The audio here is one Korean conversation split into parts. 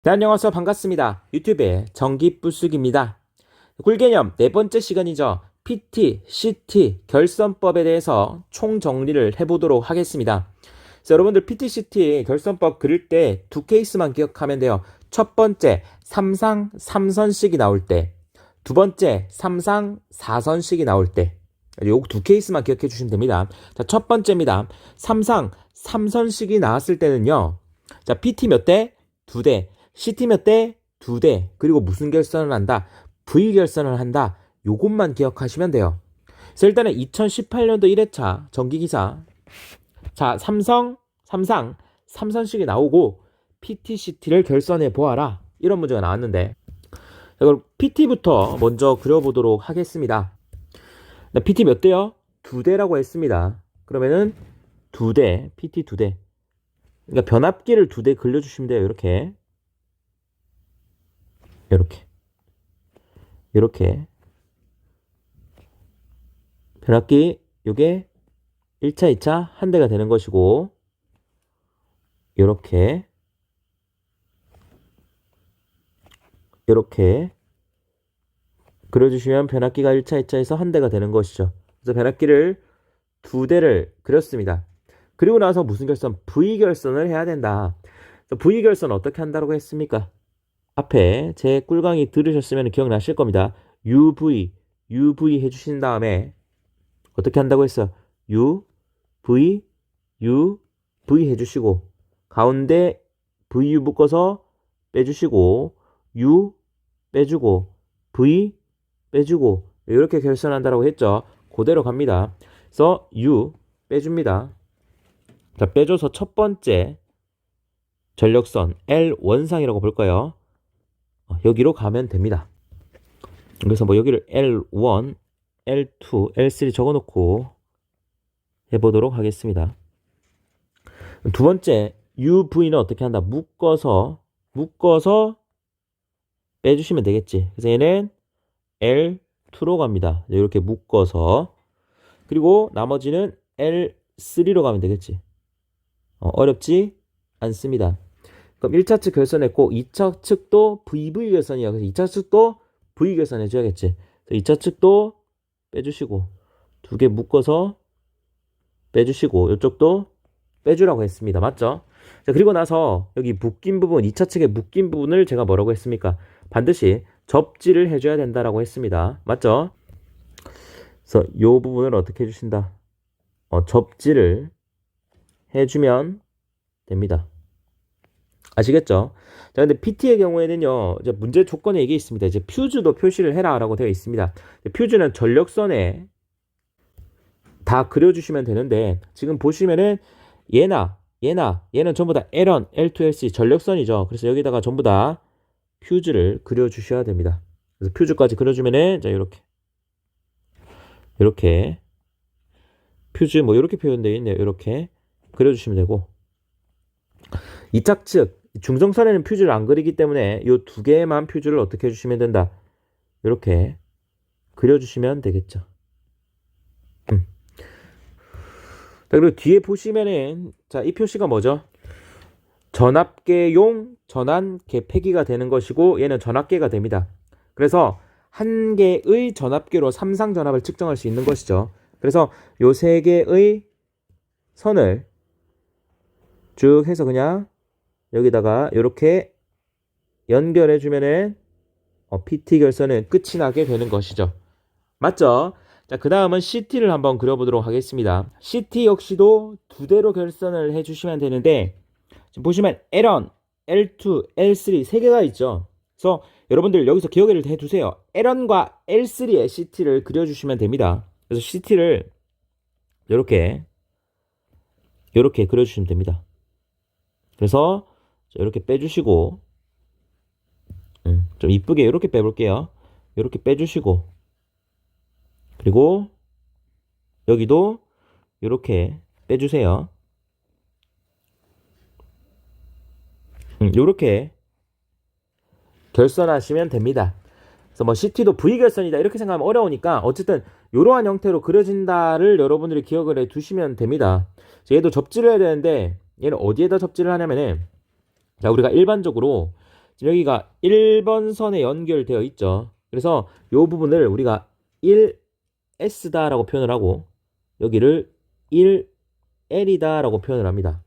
네, 안녕하세요. 반갑습니다. 유튜브의 전기불쑥입니다. 꿀개념 네 번째 시간이죠. PT, CT, 결선법에 대해서 총정리를 해보도록 하겠습니다. 그래서 여러분들 PT, CT 결선법 그릴 때 두 케이스만 기억하면 돼요. 첫 번째, 3상 3선식이 나올 때, 두 번째, 3상 4선식이 나올 때, 요 두 케이스만 기억해 주시면 됩니다. 자, 첫 번째입니다. 3상 3선식이 나왔을 때는요. 자, PT 몇 대? 2대. CT 몇 대? 2대. 그리고 무슨 결선을 한다? V 결선을 한다. 요것만 기억하시면 돼요. 그래서 일단은 2018년도 1회차 전기기사. 자, 삼상 3선식이 나오고 PT, CT를 결선해 보아라. 이런 문제가 나왔는데, 이걸 PT부터 먼저 그려보도록 하겠습니다. PT 몇 대요? 2대라고 했습니다. 그러면은 2대, PT 2대. 그러니까 변압기를 2대 그려주시면 돼요. 이렇게. 이렇게 변압기 요게 1차 2차 한 대가 되는 것이고, 이렇게 그려주시면 변압기가 1차 2차에서 한 대가 되는 것이죠. 그래서 변압기를 2대를 그렸습니다. 그리고 나서 무슨 결선? V 결선을 해야 된다. V 결선 어떻게 한다고 했습니까? 앞에 제 꿀강의 들으셨으면 기억나실 겁니다. UV 해주신 다음에 어떻게 한다고 했어? UV 해주시고, 가운데 VU 묶어서 빼주시고, U 빼주고, V 빼주고, 이렇게 결선한다고 했죠. 그대로 갑니다. 그래서 U 빼줍니다. 자, 빼줘서 첫 번째 전력선 L1상이라고 볼까요? 여기로 가면 됩니다. 그래서 뭐 여기를 L1, L2, L3 적어놓고 해보도록 하겠습니다. 두 번째 UV는 어떻게 한다? 묶어서 빼주시면 되겠지. 그래서 얘는 L2로 갑니다. 이렇게 묶어서. 그리고 나머지는 L3로 가면 되겠지. 어렵지 않습니다. 그럼 1차 측 결선했고 2차 측도 VV 결선이야. 그래서 2차 측도 V 결선 해줘야겠지. 2차 측도 빼주시고, 2개 묶어서 빼주시고, 이쪽도 빼주라고 했습니다. 맞죠? 자, 그리고 나서 여기 묶인 부분, 2차 측의 묶인 부분을 제가 뭐라고 했습니까? 반드시 접지를 해줘야 된다라고 했습니다. 맞죠? 그래서 이 부분을 어떻게 해주신다? 접지를 해주면 됩니다. 아시겠죠? 자, 근데 PT의 경우에는요, 이제 문제 조건에 이게 있습니다. 이제 퓨즈도 표시를 해라라고 되어 있습니다. 퓨즈는 전력선에 다 그려주시면 되는데, 지금 보시면은 얘는 전부 다 L1, L2, L3 전력선이죠. 그래서 여기다가 전부 다 퓨즈를 그려주셔야 됩니다. 그래서 퓨즈까지 그려주면은, 자, 이렇게 퓨즈 뭐 이렇게 표현되어 있네요. 이렇게 그려주시면 되고, 2차 측 중성선에는 퓨즈를 안 그리기 때문에 이 두 개만 퓨즈를 어떻게 해주시면 된다. 이렇게 그려주시면 되겠죠. 자, 그리고 뒤에 보시면은, 자, 이 표시가 뭐죠? 전압계용 전환계 폐기가 되는 것이고, 얘는 전압계가 됩니다. 그래서 한 개의 전압계로 3상 전압을 측정할 수 있는 것이죠. 그래서 요 세 개의 선을 쭉 해서 그냥 여기다가 이렇게 연결해 주면은 PT 결선은 끝이 나게 되는 것이죠. 맞죠? 자, 그 다음은 CT를 한번 그려보도록 하겠습니다. CT 역시도 2대로 결선을 해주시면 되는데, 지금 보시면 L1, L2, L3 세 개가 있죠. 그래서 여러분들 여기서 기억을 해두세요. L1과 L3의 CT를 그려주시면 됩니다. 그래서 CT를 이렇게 그려주시면 됩니다. 그래서 이렇게 빼주시고, 좀 이쁘게 이렇게 빼볼게요. 이렇게 빼주시고, 그리고 여기도 이렇게 빼주세요. 이렇게 결선하시면 됩니다. 그래서 뭐 CT도 V 결선이다 이렇게 생각하면 어려우니까 어쨌든 이러한 형태로 그려진다를 여러분들이 기억을 해 두시면 됩니다. 얘도 접지를 해야 되는데, 얘는 어디에다 접지를 하냐면은, 자, 우리가 일반적으로 지금 여기가 1번 선에 연결되어 있죠. 그래서 이 부분을 우리가 1S다 라고 표현을 하고 여기를 1L이다 라고 표현을 합니다.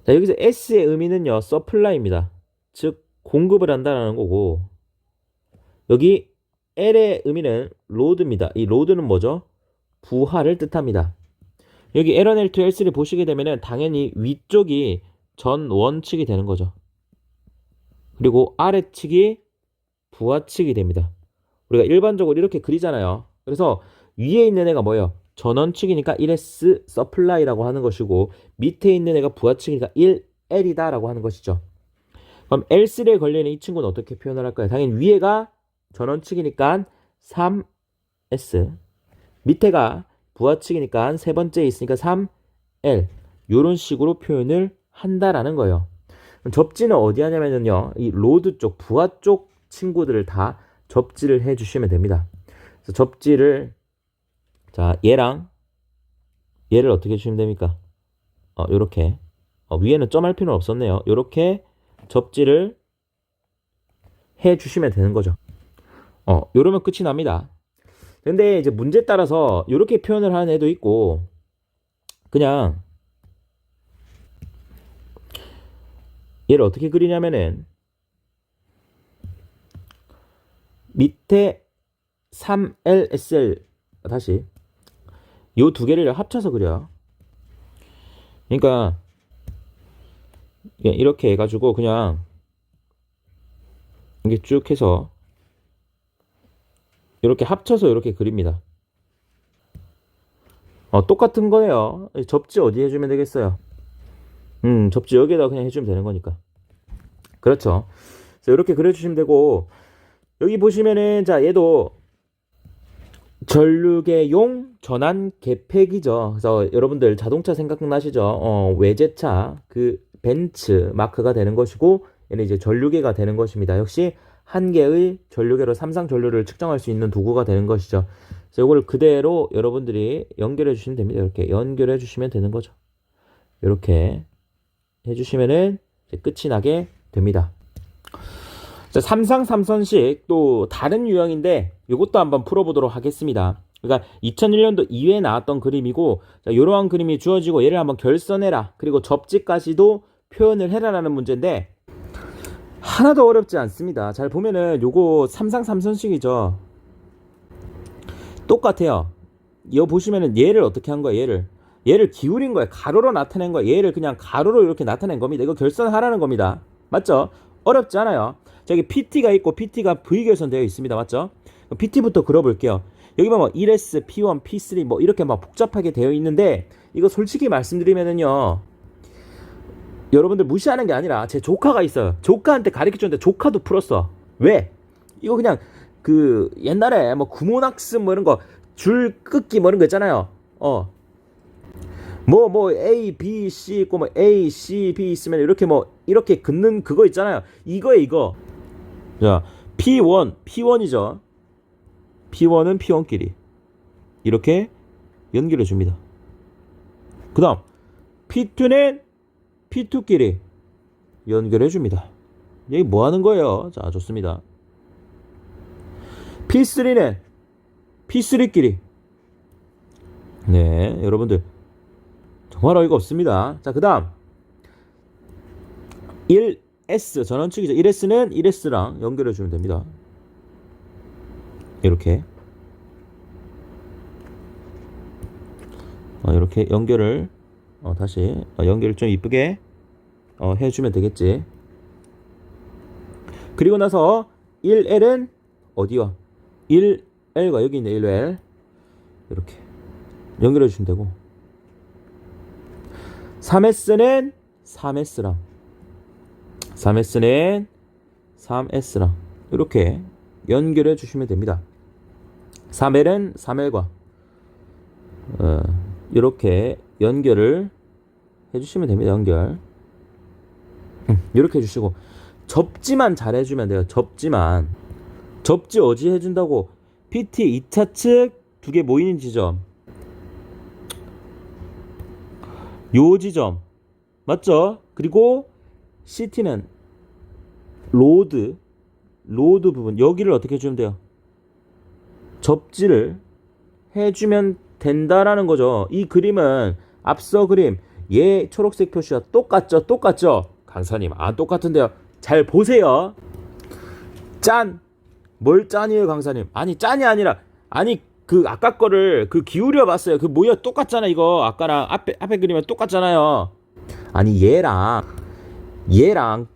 자, 여기서 S의 의미는요, 서플라이입니다. 즉 공급을 한다라는 거고, 여기 L의 의미는 로드입니다. 이 로드는 뭐죠? 부하를 뜻합니다. 여기 L1, L2, L3 보시게 되면은 당연히 위쪽이 전원측이 되는 거죠. 그리고 아래측이 부하측이 됩니다. 우리가 일반적으로 이렇게 그리잖아요. 그래서 위에 있는 애가 뭐예요? 전원측이니까 1S 서플라이라고 하는 것이고, 밑에 있는 애가 부하측이니까 1L이다 라고 하는 것이죠. 그럼 L3에 걸려있는 이 친구는 어떻게 표현을 할까요? 당연히 위에가 전원측이니까 3S, 밑에가 부하측이니까 세 번째에 있으니까 3L, 이런 식으로 표현을 한다라는 거예요. 접지는 어디 하냐면요, 이 로드 쪽, 부하 쪽 친구들을 다 접지를 해주시면 됩니다. 그래서 접지를, 자, 얘를 어떻게 해주시면 됩니까? 요렇게. 위에는 점할 필요는 없었네요. 요렇게 접지를 해주시면 되는 거죠. 요러면 끝이 납니다. 근데 이제 문제 따라서 요렇게 표현을 하는 애도 있고, 그냥 얘를 어떻게 그리냐면은 밑에 3LSL, 다시 요 두 개를 합쳐서 그려요. 그러니까 이렇게 해가지고 그냥 이게 쭉 해서 이렇게 합쳐서 이렇게 그립니다. 똑같은 거예요. 접지 어디 해주면 되겠어요? 접지 여기에다 그냥 해주면 되는 거니까. 그렇죠. 그래서 이렇게 그려주시면 되고, 여기 보시면은, 자, 얘도 전류계용 전환 계팩이죠. 그래서 여러분들 자동차 생각나시죠? 외제차, 그 벤츠 마크가 되는 것이고, 얘는 이제 전류계가 되는 것입니다. 역시 한 개의 전류계로 삼상 전류를 측정할 수 있는 도구가 되는 것이죠. 그래서 이걸 그대로 여러분들이 연결해 주시면 됩니다. 이렇게 연결해 주시면 되는 거죠. 이렇게 해주시면은 이제 끝이 나게 됩니다. 자, 삼상 삼선식 또 다른 유형인데 이것도 한번 풀어보도록 하겠습니다. 그러니까 2001년도 2회에 나왔던 그림이고, 자, 이러한 그림이 주어지고 얘를 한번 결선해라, 그리고 접지까지도 표현을 해라라는 문제인데 하나도 어렵지 않습니다. 잘 보면은 요거 삼상 삼선식이죠. 똑같아요. 이거 보시면은 얘를 어떻게 한 거야? 얘를 기울인 거야. 가로로 나타낸 거야. 얘를 그냥 가로로 이렇게 나타낸 겁니다. 이거 결선하라는 겁니다. 맞죠? 어렵지 않아요. 저기 PT가 있고 PT가 V결선 되어 있습니다. 맞죠? PT부터 그려볼게요. 여기 보면 1S, P1, P3 뭐 이렇게 막 복잡하게 되어 있는데, 이거 솔직히 말씀드리면은요, 여러분들 무시하는 게 아니라 제 조카가 있어요. 조카한테 가르쳐줬는데 조카도 풀었어. 왜? 이거 그냥 그 옛날에 뭐 구몬학습 뭐 이런 거 줄 긋기 뭐 이런 거 있잖아요. 뭐 A, B, C 있고 뭐 A, C, B 있으면 이렇게 뭐 이렇게 긋는 그거 있잖아요. 이거에 이거. 자, P1이죠. P1은 P1끼리 이렇게 연결해 줍니다. 그 다음 P2는 P2끼리 연결해 줍니다. 여기 뭐 하는 거예요? 자, 좋습니다. P3는 P3끼리. 네, 여러분들 정말 어이가 없습니다. 자, 그 다음 1S 전원축이죠. 1S는 1S랑 연결해 주면 됩니다. 이렇게 이렇게 연결을 다시 연결을 좀 이쁘게 해주면 되겠지. 그리고 나서 1L은 어디와 1L과 여기 있는 1L 이렇게 연결해 주시면 되고, 3S는 3S랑 이렇게 연결해 주시면 됩니다. 3L은 3L과 이렇게 연결을 해주시면 됩니다. 연결 이렇게 해주시고, 접지만 잘 해주면 돼요. 접지 어디 해준다고? PT 2차 측 두 개 모이는 지점, 요 지점 맞죠? 그리고 CT는 로드, 로드 부분 여기를 어떻게 해주면 돼요? 접지를 해주면 된다라는 거죠. 이 그림은 앞서 그림 얘 초록색 표시와 똑같죠? 똑같죠? 강사님 안 똑같은데요. 잘 보세요. 짠! 뭘 짠이에요 강사님? 아니 짠이 아니라 아니 그 아까 거를 그 기울여 봤어요. 그 뭐야 똑같잖아 이거 아까랑 앞에 그림은 똑같잖아요. 아니 얘랑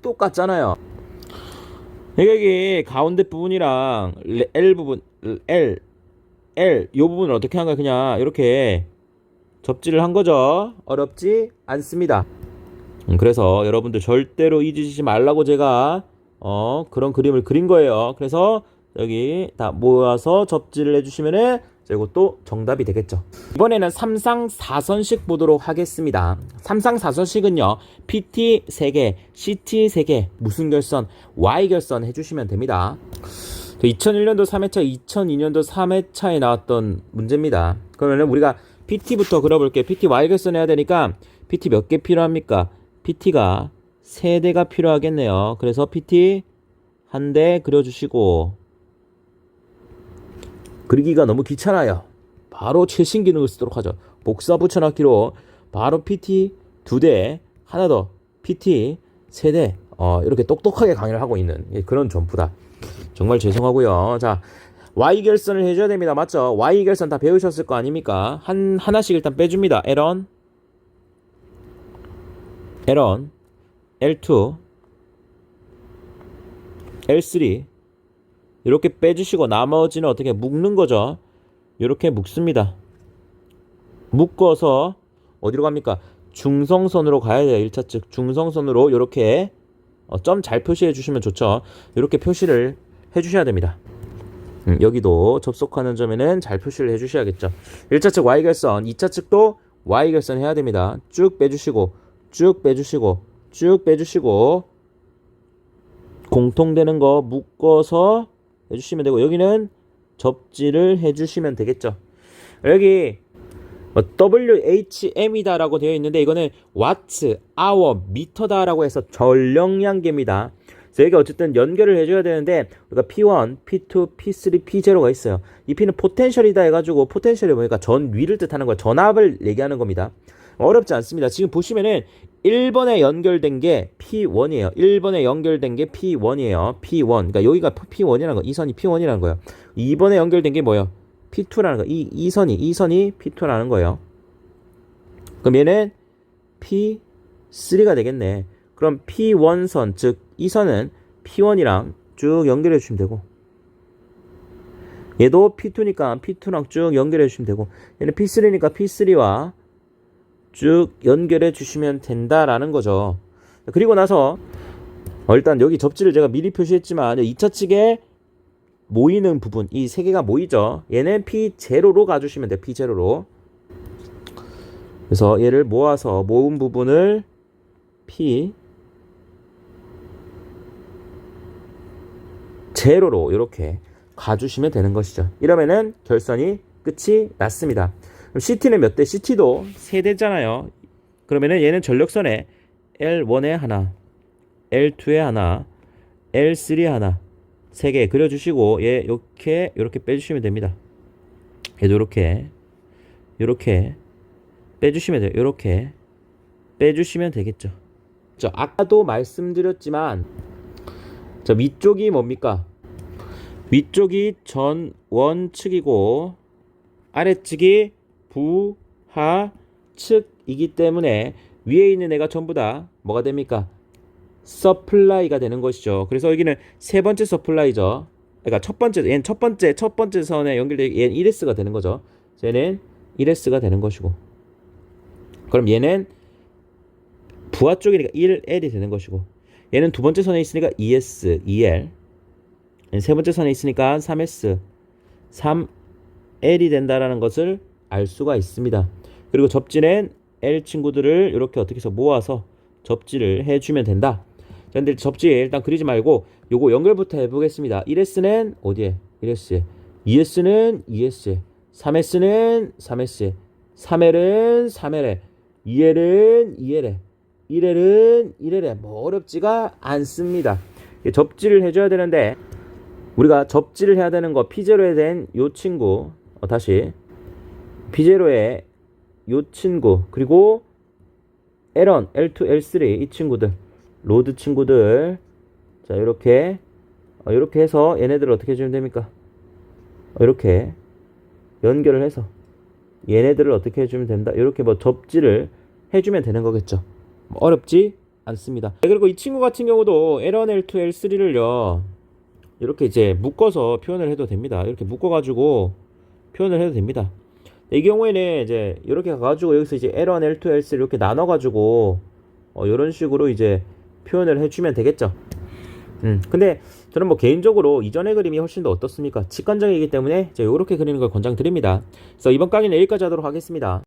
똑같잖아요. 여기 가운데 부분이랑 L 부분 L 요 부분을 어떻게 한 거야? 그냥 이렇게 접지를 한 거죠. 어렵지 않습니다. 그래서 여러분들 절대로 잊으시지 말라고 제가 그런 그림을 그린 거예요. 그래서 여기 다 모아서 접지를 해주시면은 이것도 정답이 되겠죠. 이번에는 3상 4선식 보도록 하겠습니다. 3상 4선식은요. PT 3개, CT 3개, 무슨 결선, Y 결선 해주시면 됩니다. 2001년도 3회차, 2002년도 3회차에 나왔던 문제입니다. 그러면 우리가 PT부터 그려볼게요. PT Y 결선 해야 되니까 PT 몇 개 필요합니까? PT가 3대가 필요하겠네요. 그래서 PT 한 대 그려주시고 그리기가 너무 귀찮아요. 바로 최신 기능을 쓰도록 하죠. 복사 붙여넣기로 바로 PT 2대 하나 더 PT 3대 이렇게 똑똑하게 강의를 하고 있는 그런 점프다. 정말 죄송하고요. 자, Y결선을 해줘야 됩니다. 맞죠? Y결선 다 배우셨을 거 아닙니까? 하나씩 일단 빼줍니다. L1, L2, L3 이렇게 빼주시고 나머지는 어떻게 묶는 거죠? 이렇게 묶습니다. 묶어서 어디로 갑니까? 중성선으로 가야 돼요. 1차 측 중성선으로 이렇게 점 잘 표시해 주시면 좋죠. 이렇게 표시를 해 주셔야 됩니다. 여기도 접속하는 점에는 잘 표시를 해 주셔야겠죠. 1차 측 Y결선, 2차 측도 Y결선 해야 됩니다. 쭉 빼주시고 쭉 빼주시고 쭉 빼주시고 공통되는 거 묶어서 해주시면 되고 여기는 접지를 해주시면 되겠죠. 여기 WHM이다 라고 되어 있는데 이거는 와트, 아워, 미터다 라고 해서 전력량계입니다. 그래서 여기 어쨌든 연결을 해줘야 되는데 우리가 P1, P2, P3, P0가 있어요. 이 P는 포텐셜이다 해가지고 포텐셜이 뭐니까 전위를 뜻하는 거예요. 전압을 얘기하는 겁니다. 어렵지 않습니다. 지금 보시면은 1번에 연결된 게 P1이에요. 1번에 연결된 게 P1이에요. P1. 그러니까 여기가 P1이라는 거. 이 선이 P1이라는 거예요. 2번에 연결된 게 뭐예요? P2라는 거. 이 선이 P2라는 거예요. 그럼 얘는 P3가 되겠네. 그럼 P1선, 즉 이 선은 P1이랑 쭉 연결해 주시면 되고 얘도 P2니까 P2랑 쭉 연결해 주시면 되고 얘는 P3니까 P3와 쭉 연결해 주시면 된다라는 거죠. 그리고 나서 일단 여기 접지를 제가 미리 표시했지만 2차 측에 모이는 부분 이 세 개가 모이죠. 얘는 P0로 가주시면 돼요. P0로. 그래서 얘를 모아서 모은 부분을 P0로 이렇게 가주시면 되는 것이죠. 이러면은 결선이 끝이 났습니다. 그럼 CT는 몇 대? CT도 3대잖아요. 그러면은 얘는 전력선에 L1에 하나, L2에 하나, L3에 하나 3개 그려주시고 얘 이렇게 빼주시면 됩니다. 얘도 이렇게 빼주시면 돼요. 이렇게 빼주시면 되겠죠. 아까도 말씀드렸지만 자 위쪽이 뭡니까? 위쪽이 전원측이고 아래측이 부하측이기 때문에 위에 있는 애가 전부 다 뭐가 됩니까? 서플라이가 되는 것이죠. 그래서 여기는 세 번째 서플라이죠. 그러니까 얘는 첫 번째 선에 연결돼 얘는 1S가 되는 거죠. 얘는 1S가 되는 것이고. 그럼 얘는 부하 쪽이니까 1L이 되는 것이고. 얘는 두 번째 선에 있으니까 2S, 2L. 얘는 세 번째 선에 있으니까 3S, 3L이 된다라는 것을 알 수가 있습니다. 그리고 접지는 L 친구들을 이렇게 어떻게 해서 모아서 접지를 해주면 된다. 근데 접지 일단 그리지 말고 요거 연결부터 해보겠습니다. 1S는 어디에? 1S에 2S는 2S에 3S는 3S에 3L은 3L에 2L은 2L에 1L은 1L에 뭐 어렵지가 않습니다. 접지를 해줘야 되는데 우리가 접지를 해야 되는 거 P0에 된 요 친구 다시 P0에 요 친구 그리고 L1, L2, L3 이 친구들 로드 친구들 자 이렇게 이렇게 해서 얘네들을 어떻게 해주면 됩니까? 이렇게 연결을 해서 얘네들을 어떻게 해주면 된다. 이렇게 뭐 접지를 해주면 되는 거겠죠. 어렵지 않습니다. 그리고 이 친구 같은 경우도 L1, L2, L3를요 이렇게 이제 묶어서 표현을 해도 됩니다. 이렇게 묶어가지고 표현을 해도 됩니다. 이 경우에는 이제 이렇게 가가지고 여기서 이제 L1, L2, L3 이렇게 나눠가지고 이런 식으로 이제 표현을 해주면 되겠죠. 근데 저는 뭐 개인적으로 이전의 그림이 훨씬 더 어떻습니까? 직관적이기 때문에 이제 이렇게 그리는 걸 권장드립니다. 그래서 이번 강의는 여기까지 하도록 하겠습니다.